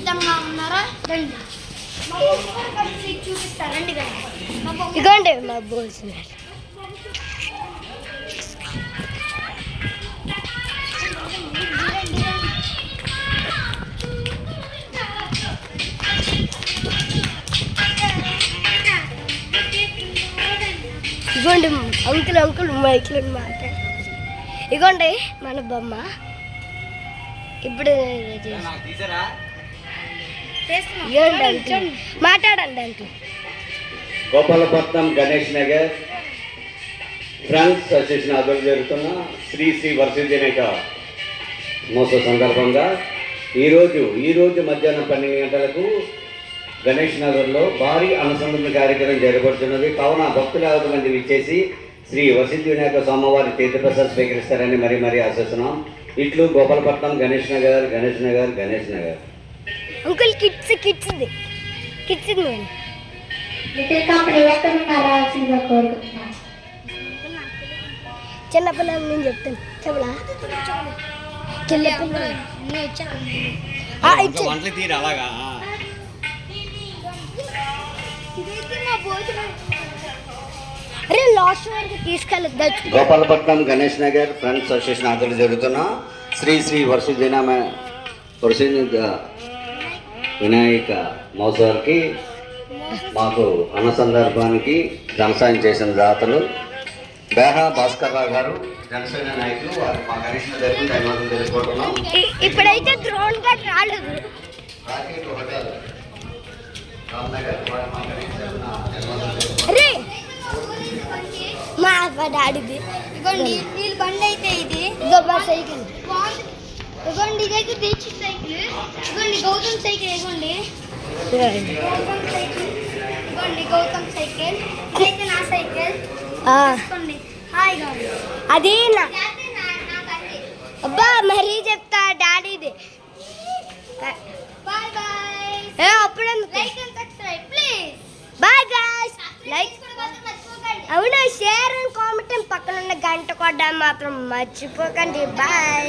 సిద్ధంగా ఉన్నారా? రండి చూపిస్తారండి. ఇదిగోండి మా బోల్స్ ఇగోండి అంకుల్ మైక్లో మాట్లాడు. ఇగోండి మన బొమ్మ. ఇప్పుడు మాట్లాడండి uncle. Gopalapatnam Ganesh Nagar friends association ఆధ్వర్యంలో జరుగుతున్న శ్రీ శ్రీ వరసిద్ధినేక మహోత్సవ సందర్భంగా ఈరోజు మధ్యాహ్నం 12 గంటలకు గణేష్ నగర్లో భారీ అనుసంధాన కార్యక్రమం జరగబడుతున్నది. కావున భక్తులు 50 మంది విచ్చేసి శ్రీ వరసిద్ధి వినాయక స్వామివారి తీర్థప్రసాదం స్వీకరిస్తారని మరీ ఆశిస్తున్నాం. ఇట్లు గోపాలపట్నం గణేష్ నగర్. అంకుల్ కిడ్స్ చిన్నపిల్లలు నేను చెప్తాను చెప్పలా. అరే లాస్ట్ వరకు తీసుకెళ్ళదు. గోపాలపట్నం గణేష్ నగర్ ఫ్రెండ్స్ అసోసియేషన్ ఆధ్వర్యంలో జరుగుతున్న శ్రీ శ్రీ వరసిద్ధి వినాయక మహోత్సవానికి మాకు అనుసందర్భానికి ధనసాయం చేసిన దాతలు బేహా భాస్కర్ రావు గారు, జనసేన నాయకులు, వారు మా గణేష్ నగర్కి ధన్యవాదాలు తెలుపుకుంటున్నాం. ఇప్పుడైతే డ్రోన్ గా రాలేదు. అరే మా డాడీది ఇగోండి వీళ్ళ బండి అయితే ఇది సైకిల్. ఇగోండి ఇదైతే దీక్ష సైకిల్. ఇగోండి గౌతమ్ సైకిల్. ఇగోండి గౌతమ్ సైకిల్. ఇదైతే నా సైకిల్. అది అబ్బా మరీ చెప్తా డాడీది. Bye bye. అప్పుడు like and subscribe please. Bye guys. Like అవును, షేర్ అండ్ కామెంట్ పక్కన ఉన్న గంట కొట్టడం మాత్రం మర్చిపోకండి. బాయ్.